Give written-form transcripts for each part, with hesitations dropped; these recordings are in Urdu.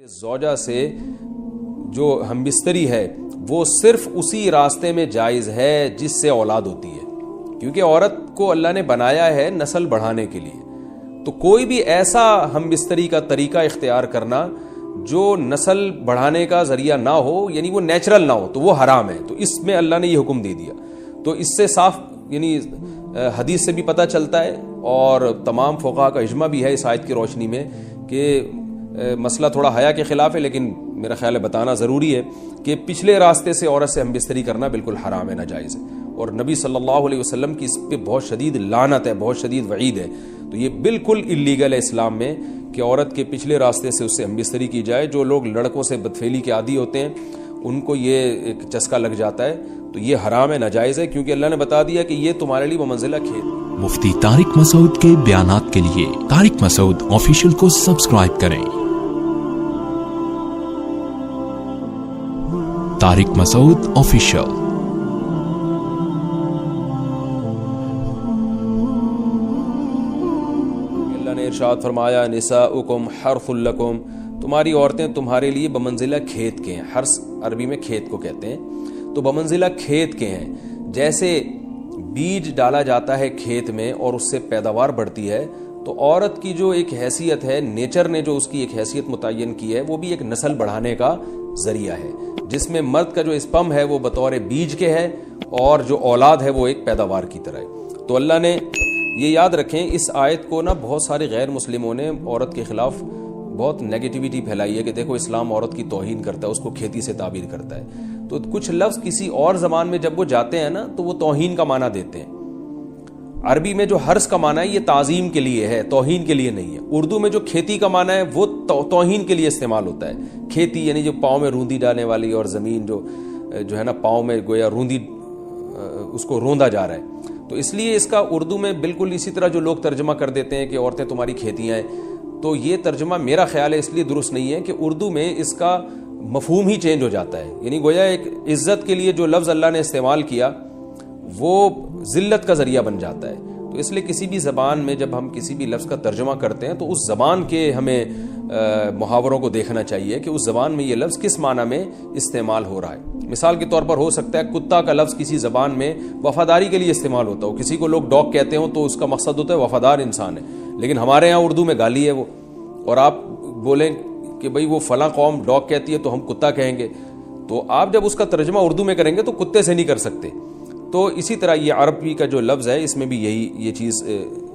زوجہ سے جو ہم بستری ہے وہ صرف اسی راستے میں جائز ہے جس سے اولاد ہوتی ہے، کیونکہ عورت کو اللہ نے بنایا ہے نسل بڑھانے کے لیے. تو کوئی بھی ایسا ہم بستری کا طریقہ اختیار کرنا جو نسل بڑھانے کا ذریعہ نہ ہو، یعنی وہ نیچرل نہ ہو، تو وہ حرام ہے. تو اس میں اللہ نے یہ حکم دے دیا. تو اس سے صاف یعنی حدیث سے بھی پتہ چلتا ہے اور تمام فقہاء کا اجماع بھی ہے اس آیت کی روشنی میں کہ مسئلہ تھوڑا حیا کے خلاف ہے، لیکن میرا خیال ہے بتانا ضروری ہے کہ پچھلے راستے سے عورت سے ہم بستری کرنا بالکل حرام ہے، ناجائز ہے. اور نبی صلی اللہ علیہ وسلم کی اس پہ بہت شدید لعنت ہے، بہت شدید وعید ہے. تو یہ بالکل اللیگل ہے اسلام میں کہ عورت کے پچھلے راستے سے اس سے ہم بستری کی جائے. جو لوگ لڑکوں سے بدفعلی کے عادی ہوتے ہیں ان کو یہ ایک چسکا لگ جاتا ہے، تو یہ حرام ہے، ناجائز ہے، کیونکہ اللہ نے بتا دیا کہ یہ تمہارے لیے بمنزلہ کھیت. مفتی طارق مسعود کے بیانات کے لیے طارق مسعود آفیشیل کو سبسکرائب کریں. طارق مسعود آفیشیل. اللہ نے ارشاد فرمایا نساؤکم حرث لکم، تمہاری عورتیں تمہارے لیے بمنزلہ کھیت کے ہیں. حرث عربی میں کھیت کو کہتے ہیں. تو بمنزلہ کھیت کے ہیں. جیسے بیج ڈالا جاتا ہے کھیت میں اور اس سے پیداوار بڑھتی ہے، تو عورت کی جو ایک حیثیت ہے، نیچر نے جو اس کی ایک حیثیت متعین کی ہے، وہ بھی ایک نسل بڑھانے کا ذریعہ ہے، جس میں مرد کا جو اسپم ہے وہ بطور بیج کے ہے اور جو اولاد ہے وہ ایک پیداوار کی طرح ہے. تو اللہ نے یہ یاد رکھیں، اس آیت کو بہت سارے غیر مسلموں نے عورت کے خلاف بہت نیگیٹیوٹی پھیلائی ہے کہ دیکھو اسلام عورت کی توہین کرتا ہے، اس کو کھیتی سے تعبیر کرتا ہے. تو کچھ لفظ کسی اور زبان میں جب وہ جاتے ہیں تو وہ توہین کا معنی دیتے ہیں. عربی میں جو حرث کا معنی ہے یہ تعظیم کے لیے ہے، توہین کے لیے نہیں ہے. اردو میں جو کھیتی کا معنی ہے وہ توہین کے لیے استعمال ہوتا ہے. کھیتی یعنی جو پاؤں میں روندی ڈالنے والی، اور زمین جو ہے پاؤں میں گویا روندی، اس کو روندا جا رہا ہے. تو اس لیے اس کا اردو میں بالکل اسی طرح جو لوگ ترجمہ کر دیتے ہیں کہ عورتیں تمہاری کھیتیاں ہیں، تو یہ ترجمہ میرا خیال ہے اس لیے درست نہیں ہے کہ اردو میں اس کا مفہوم ہی چینج ہو جاتا ہے. یعنی گویا ایک عزت کے لیے جو لفظ اللہ نے استعمال کیا وہ ذلت کا ذریعہ بن جاتا ہے. تو اس لیے کسی بھی زبان میں جب ہم کسی بھی لفظ کا ترجمہ کرتے ہیں تو اس زبان کے ہمیں محاوروں کو دیکھنا چاہیے کہ اس زبان میں یہ لفظ کس معنی میں استعمال ہو رہا ہے. مثال کے طور پر ہو سکتا ہے کتا کا لفظ کسی زبان میں وفاداری کے لیے استعمال ہوتا ہو، کسی کو لوگ ڈاگ کہتے ہوں تو اس کا مقصد ہوتا ہے وفادار انسان ہے، لیکن ہمارے ہاں اردو میں گالی ہے وہ. اور آپ بولیں کہ بھئی وہ فلاں قوم ڈاگ کہتی ہے تو ہم کتا کہیں گے، تو آپ جب اس کا ترجمہ اردو میں کریں گے تو کتے سے نہیں کر سکتے. تو اسی طرح یہ عربی کا جو لفظ ہے اس میں بھی یہ چیز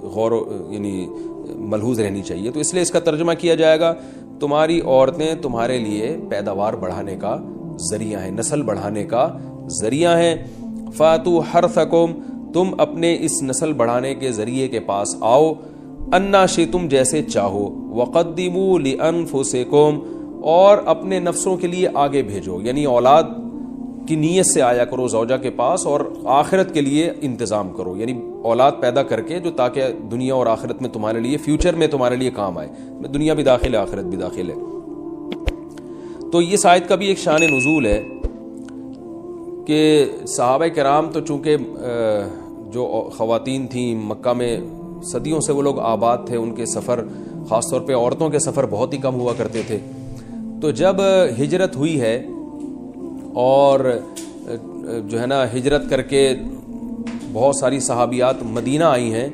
غور یعنی ملحوظ رہنی چاہیے. تو اس لیے اس کا ترجمہ کیا جائے گا تمہاری عورتیں تمہارے لیے پیداوار بڑھانے کا ذریعہ ہیں، نسل بڑھانے کا ذریعہ ہیں. فاتو حرثکم، تم اپنے اس نسل بڑھانے کے ذریعے کے پاس آؤ، انا شئتم، جیسے چاہو، وقدموا لانفسکم، اور اپنے نفسوں کے لیے آگے بھیجو. یعنی اولاد کی نیت سے آیا کرو زوجہ کے پاس اور آخرت کے لیے انتظام کرو، یعنی اولاد پیدا کر کے جو تاکہ دنیا اور آخرت میں تمہارے لیے، فیوچر میں تمہارے لیے کام آئے. دنیا بھی داخل ہے، آخرت بھی داخل ہے. تو اس آیت کا بھی ایک شان نزول ہے کہ صحابہ کرام تو چونکہ جو خواتین تھیں مکہ میں صدیوں سے وہ لوگ آباد تھے، ان کے سفر خاص طور پہ عورتوں کے سفر بہت ہی کم ہوا کرتے تھے. تو جب ہجرت ہوئی ہے اور جو ہجرت کر کے بہت ساری صحابیات مدینہ آئی ہیں،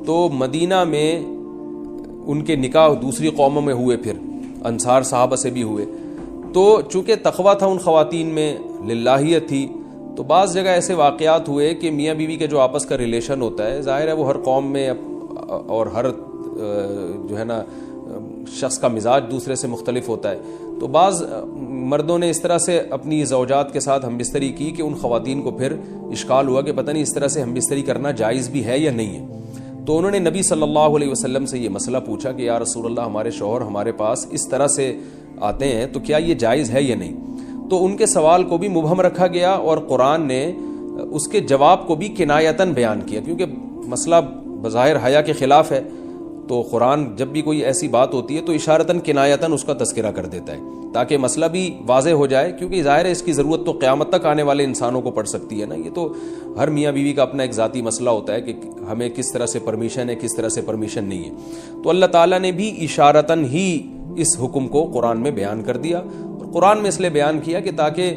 تو مدینہ میں ان کے نکاح دوسری قوموں میں ہوئے، پھر انصار صحابہ سے بھی ہوئے. تو چونکہ تقویٰ تھا ان خواتین میں، للہیت تھی، تو بعض جگہ ایسے واقعات ہوئے کہ میاں بیوی کے جو آپس کا ریلیشن ہوتا ہے، ظاہر ہے وہ ہر قوم میں اور ہر شخص کا مزاج دوسرے سے مختلف ہوتا ہے. تو بعض مردوں نے اس طرح سے اپنی زوجات کے ساتھ ہم بستری کی کہ ان خواتین کو پھر اشکال ہوا کہ پتہ نہیں اس طرح سے ہم بستری کرنا جائز بھی ہے یا نہیں ہے. تو انہوں نے نبی صلی اللہ علیہ وسلم سے یہ مسئلہ پوچھا کہ یا رسول اللہ، ہمارے شوہر ہمارے پاس اس طرح سے آتے ہیں تو کیا یہ جائز ہے یا نہیں. تو ان کے سوال کو بھی مبہم رکھا گیا اور قرآن نے اس کے جواب کو بھی کنایتاً بیان کیا، کیونکہ مسئلہ بظاہر حیا کے خلاف ہے. تو قرآن جب بھی کوئی ایسی بات ہوتی ہے تو اشارتاً کنایتاً اس کا تذکرہ کر دیتا ہے تاکہ مسئلہ بھی واضح ہو جائے، کیونکہ ظاہر ہے اس کی ضرورت تو قیامت تک آنے والے انسانوں کو پڑ سکتی ہے نا. یہ تو ہر میاں بیوی کا اپنا ایک ذاتی مسئلہ ہوتا ہے کہ ہمیں کس طرح سے پرمیشن ہے، کس طرح سے پرمیشن نہیں ہے. تو اللہ تعالیٰ نے بھی اشارتاً ہی اس حکم کو قرآن میں بیان کر دیا، اور قرآن میں اس لیے بیان کیا کہ تاکہ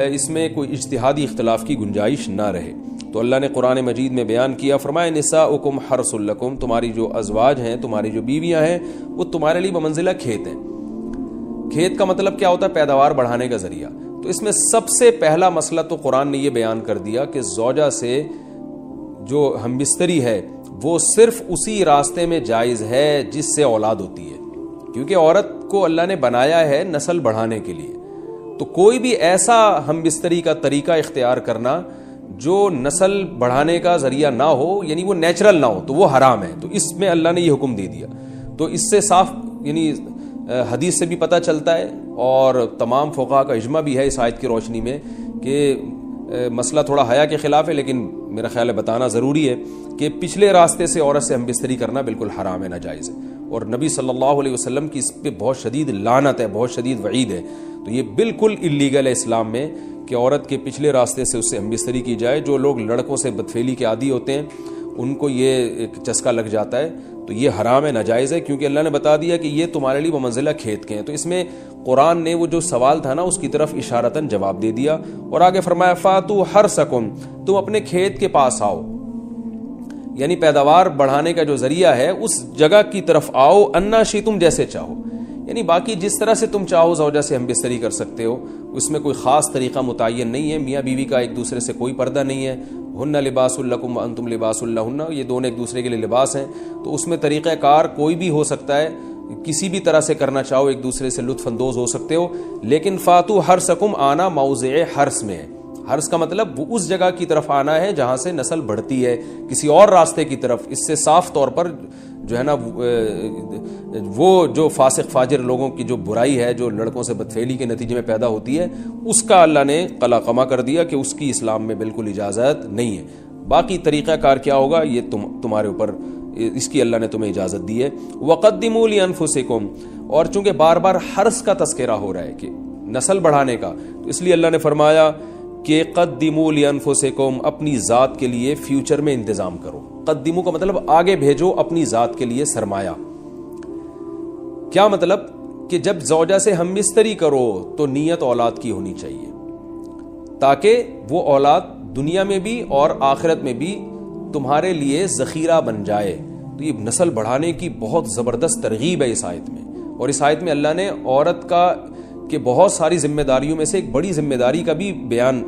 اس میں کوئی اجتہادی اختلاف کی گنجائش نہ رہے۔ تو اللہ نے قرآن مجید میں بیان کیا، فرمایا نساؤکم حرث لکم، تمہاری جو ازواج ہیں، تمہاری جو بیویاں ہیں، وہ تمہارے لیے بمنزلہ کھیت ہیں۔ کھیت کا مطلب کیا ہوتا ہے؟ پیداوار بڑھانے کا ذریعہ۔ تو اس میں سب سے پہلا مسئلہ تو قرآن نے یہ بیان کر دیا کہ زوجہ سے جو ہم بستری ہے وہ صرف اسی راستے میں جائز ہے جس سے اولاد ہوتی ہے، کیونکہ عورت کو اللہ نے بنایا ہے نسل بڑھانے کے لیے۔ تو کوئی بھی ایسا ہم بستری کا طریقہ اختیار کرنا جو نسل بڑھانے کا ذریعہ نہ ہو، یعنی وہ نیچرل نہ ہو، تو وہ حرام ہے۔ تو اس میں اللہ نے یہ حکم دے دیا۔ تو اس سے صاف یعنی حدیث سے بھی پتہ چلتا ہے، اور تمام فقہاء کا اجماع بھی ہے اس آیت کی روشنی میں کہ مسئلہ تھوڑا حیا کے خلاف ہے، لیکن میرا خیال ہے بتانا ضروری ہے کہ پچھلے راستے سے عورت سے ہم بستری کرنا بالکل حرام ہے، ناجائز ہے، اور نبی صلی اللہ علیہ وسلم کی اس پہ بہت شدید لعنت ہے، بہت شدید وعید ہے۔ تو یہ بالکل اللیگل ہے اسلام میں کہ عورت کے پچھلے راستے سے اس سے ہم بستری کی جائے۔ جو لوگ لڑکوں سے بدفعلی کے عادی ہوتے ہیں ان کو یہ ایک چسکا لگ جاتا ہے، تو یہ حرام ہے، ناجائز ہے، کیونکہ اللہ نے بتا دیا کہ یہ تمہارے لیے بمنزلہ کھیت کے ہیں۔ تو اس میں قرآن نے وہ جو سوال تھا نا اس کی طرف اشارتاً جواب دے دیا، اور آگے فرمایا فاتو حرثکم، تم اپنے کھیت کے پاس آؤ، یعنی پیداوار بڑھانے کا جو ذریعہ ہے اس جگہ کی طرف آؤ، انا شئتم، جیسے چاہو، یعنی باقی جس طرح سے تم چاہو زوجہ سے ہم بستری کر سکتے ہو، اس میں کوئی خاص طریقہ متعین نہیں ہے۔ میاں بیوی کا ایک دوسرے سے کوئی پردہ نہیں ہے، ہن لباس لکم وانتم لباس لہن، یہ دونوں ایک دوسرے کے لیے لباس ہیں۔ تو اس میں طریقہ کار کوئی بھی ہو سکتا ہے، کسی بھی طرح سے کرنا چاہو ایک دوسرے سے لطف اندوز ہو سکتے ہو، لیکن فاتو حرثکم آنا موضع حرث میں ہے۔ حرث کا مطلب وہ اس جگہ کی طرف آنا ہے جہاں سے نسل بڑھتی ہے، کسی اور راستے کی طرف۔ اس سے صاف طور پر جو ہے نا وہ جو فاسق فاجر لوگوں کی جو برائی ہے، جو لڑکوں سے بدفعلی کے نتیجے میں پیدا ہوتی ہے، اس کا اللہ نے قلع قمع کر دیا کہ اس کی اسلام میں بالکل اجازت نہیں ہے۔ باقی طریقہ کار کیا ہوگا یہ تمہارے اوپر، اس کی اللہ نے تمہیں اجازت دی ہے۔ وَقَدِّمُوا لِأَنفُسِكُمْ، اور چونکہ بار بار حرث کا تذکرہ ہو رہا ہے کہ نسل بڑھانے کا، تو اس لیے اللہ نے فرمایا کہ قدموا لانفسکم، اپنی ذات کے لیے فیوچر میں انتظام کرو۔ قدموا کا مطلب آگے بھیجو اپنی ذات کے لیے سرمایہ۔ کیا مطلب؟ کہ جب زوجہ سے ہم بستری کرو تو نیت اولاد کی ہونی چاہیے، تاکہ وہ اولاد دنیا میں بھی اور آخرت میں بھی تمہارے لیے ذخیرہ بن جائے۔ تو یہ نسل بڑھانے کی بہت زبردست ترغیب ہے اس آیت میں، اور اس آیت میں اللہ نے عورت کا کہ بہت ساری ذمہ داریوں میں سے ایک بڑی ذمہ داری کا بھی بیان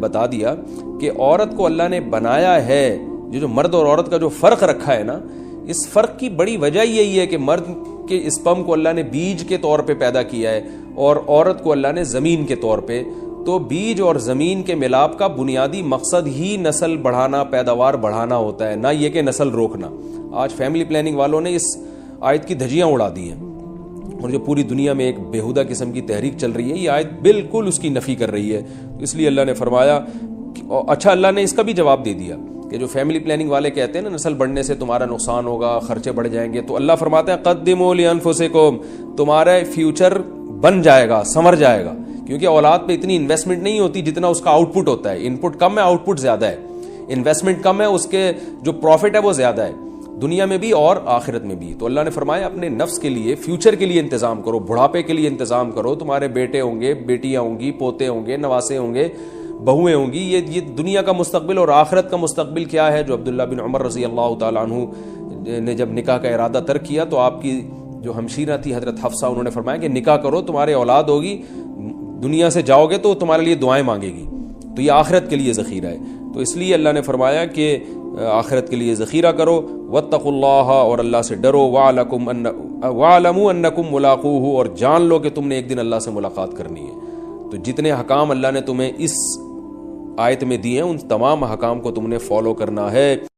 بتا دیا کہ عورت کو اللہ نے بنایا ہے، جو مرد اور عورت کا جو فرق رکھا ہے نا، اس فرق کی بڑی وجہ یہی ہے کہ مرد کے اسپرم کو اللہ نے بیج کے طور پہ پیدا کیا ہے، اور عورت کو اللہ نے زمین کے طور پہ۔ تو بیج اور زمین کے ملاپ کا بنیادی مقصد ہی نسل بڑھانا، پیداوار بڑھانا ہوتا ہے، نہ یہ کہ نسل روکنا۔ آج فیملی پلاننگ والوں نے اس آیت کی دھجیاں اڑا دی ہیں، اور جو پوری دنیا میں ایک بیہودہ قسم کی تحریک چل رہی ہے، یہ آیت بالکل اس کی نفی کر رہی ہے۔ اس لیے اللہ نے فرمایا، اچھا اللہ نے اس کا بھی جواب دے دیا کہ جو فیملی پلاننگ والے کہتے ہیں نا نسل بڑھنے سے تمہارا نقصان ہوگا، خرچے بڑھ جائیں گے، تو اللہ فرماتا ہے قدموا لانفسکم، تمہارا فیوچر بن جائے گا، سنور جائے گا، کیونکہ اولاد پہ اتنی انویسٹمنٹ نہیں ہوتی جتنا اس کا آؤٹ پٹ ہوتا ہے۔ ان پٹ کم ہے، آؤٹ پٹ زیادہ ہے، انویسٹمنٹ کم ہے، اس کے جو پروفٹ ہے وہ زیادہ ہے، دنیا میں بھی اور آخرت میں بھی۔ تو اللہ نے فرمایا اپنے نفس کے لیے، فیوچر کے لیے انتظام کرو، بڑھاپے کے لیے انتظام کرو۔ تمہارے بیٹے ہوں گے، بیٹیاں ہوں گی، پوتے ہوں گے، نواسے ہوں گے، بہویں ہوں گی، یہ دنیا کا مستقبل اور آخرت کا مستقبل کیا ہے۔ جو عبداللہ بن عمر رضی اللہ تعالیٰ عنہ نے جب نکاح کا ارادہ ترک کیا تو آپ کی جو ہمشیرہ تھی حضرت حفصہ، انہوں نے فرمایا کہ نکاح کرو، تمہارے اولاد ہوگی، دنیا سے جاؤ گے تو تمہارے لیے دعائیں مانگے گی، تو یہ آخرت کے لیے ذخیرہ ہے۔ تو اس لیے اللہ نے فرمایا کہ آخرت کے لیے ذخیرہ کرو، واتقوا اللہ، اور اللہ سے ڈرو، واعلموا انکم ملاقوہ، اور جان لو کہ تم نے ایک دن اللہ سے ملاقات کرنی ہے۔ تو جتنے حکام اللہ نے تمہیں اس آیت میں دیے ہیں ان تمام حکام کو تم نے فالو کرنا ہے۔